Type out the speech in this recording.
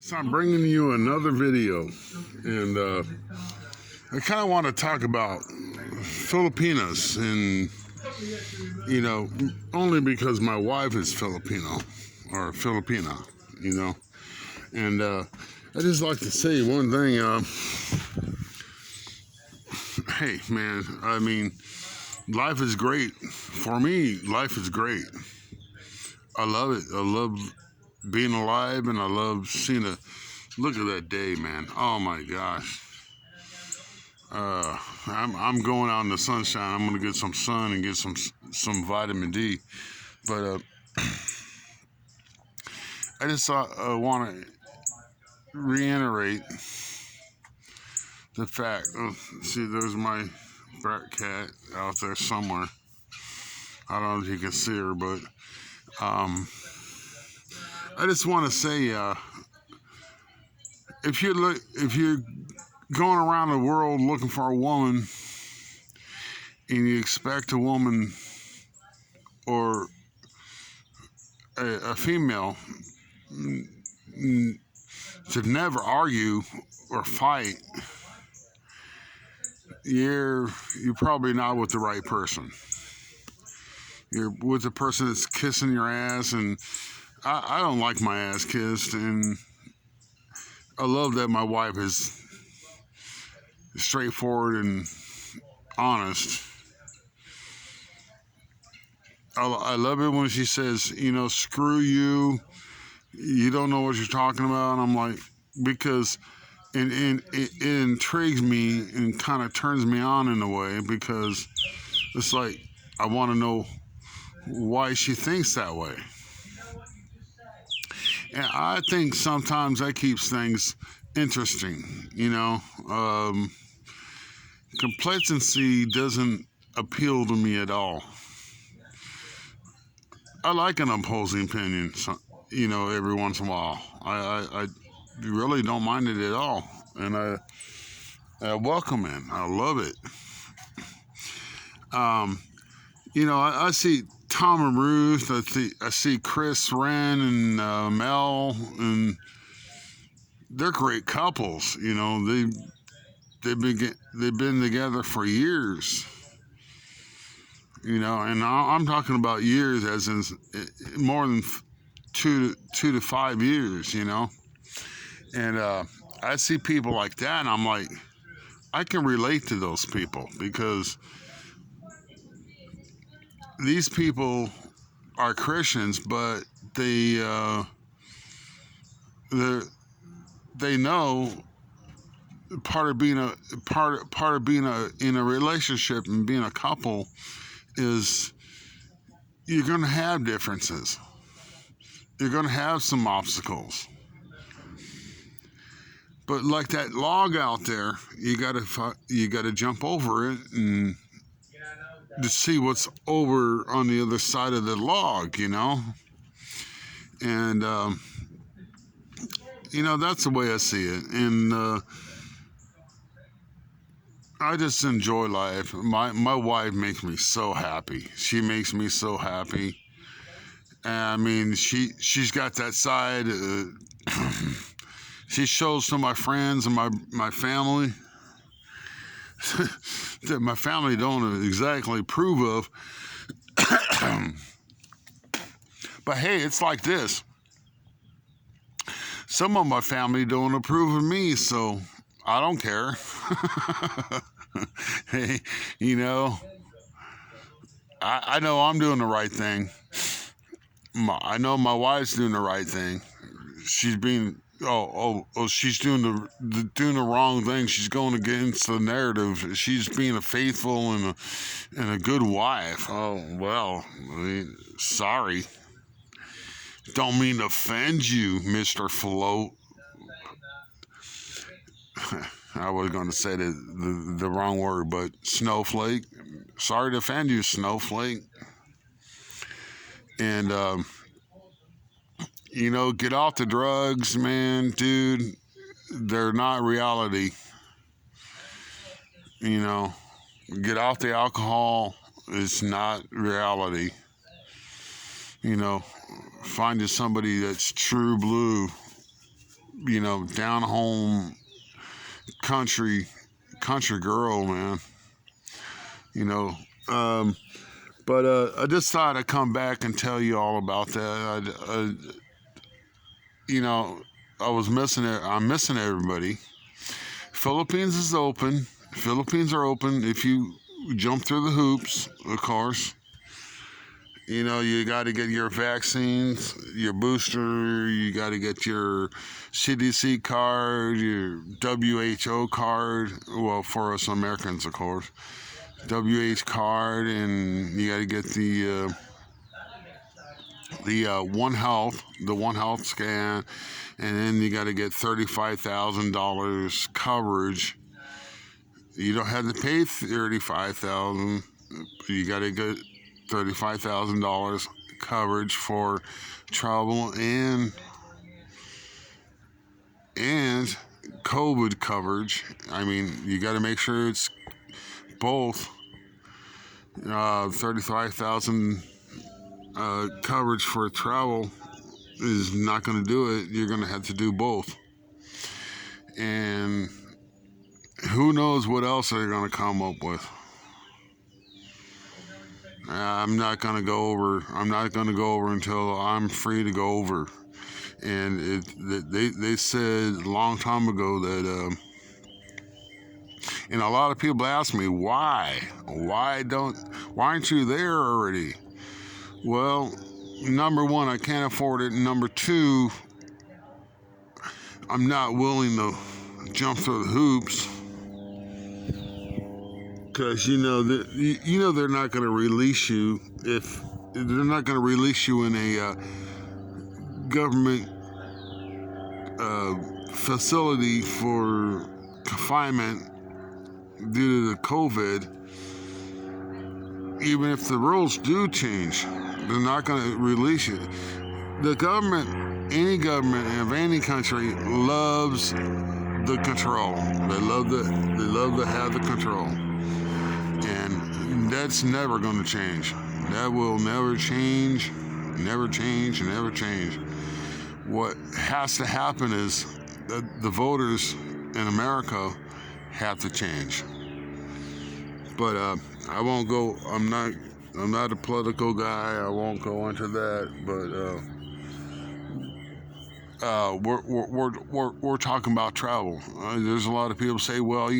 So I'm bringing you another video, and I kind of want to talk about Filipinas, and only because my wife is Filipino or Filipina, and I just like to say one thing. Hey, man, I mean, life is great. For me, life is great. I love it. I love being alive, and I love seeing a look at that day, man. Oh my gosh. I'm going out in the sunshine. I'm gonna get some sun and get some vitamin D. But I just want to reiterate the fact. See, there's my brat cat out there somewhere. I don't know if you can see her, but I just want to say, if you're going around the world looking for a woman, and you expect a woman or a female to never argue or fight, you're probably not with the right person. You're with the person that's kissing your ass, and I don't like my ass kissed, and I love that my wife is straightforward and honest. I love it when she says, screw you, you don't know what you're talking about. And I'm like, because it intrigues me and kind of turns me on in a way, because it's like I want to know why she thinks that way. And I think sometimes that keeps things interesting, Complacency doesn't appeal to me at all. I like an opposing opinion, every once in a while. I really don't mind it at all, and I welcome it. I love it. I see Tom and Ruth. I see Chris, Ren, and Mel, and they're great couples. They've been together for years. And I'm talking about years, as in more than 2 to 5 years. And I see people like that, and I'm like, I can relate to those people, because these people are Christians, but they know part of being in a relationship and being a couple is you're going to have differences. You're going to have some obstacles. But like that log out there, you got to jump over it and to see what's over on the other side of the log, And that's the way I see it. And I just enjoy life. My wife makes me so happy. She makes me so happy. And I mean, she's got that side. She shows to my friends and my family that my family don't exactly approve of. But hey, it's like this. Some of my family don't approve of me, so I don't care. Hey, I know I'm doing the right thing. I know my wife's doing the right thing. She's being she's doing the wrong thing. She's going against the narrative. She's being a faithful and a good wife. Oh well, sorry. Don't mean to offend you, Mr. Float. I was going to say the wrong word, but snowflake. Sorry to offend you, snowflake. And get off the drugs, man, dude. They're not reality. Get off the alcohol. It's not reality. Find you somebody that's true blue, down home country girl, man. You know, um, but I just thought I'd come back and tell you all about that. You know, I was missing it. I'm missing everybody. Philippines is open. Philippines are open if you jump through the hoops, of course. You got to get your vaccines, your booster, you got to get your CDC card, your WHO card. Well, for us Americans, of course, WH card, and you got to get the One Health scan, and then you got to get $35,000 coverage. You don't have to pay $35,000. You got to get $35,000 coverage for travel and COVID coverage. I mean, you got to make sure it's both. 35,000 coverage for travel is not going to do it. You're going to have to do both. And who knows what else they're going to come up with. I'm not going to go over until I'm free to go over. And they said a long time ago that, and a lot of people ask me why aren't you there already? Well, number one, I can't afford it. Number two, I'm not willing to jump through the hoops. Because they're not going to release you if they're not going to release you in a government facility for confinement due to the COVID. Even if the rules do change, they're not going to release you. The government, any government of any country, loves the control. They love to have the control. And that's never going to change. That will never change, never change, never change. What has to happen is that the voters in America have to change. But I won't go. I'm not a political guy. I won't go into that. But we're talking about travel. There's a lot of people say, well,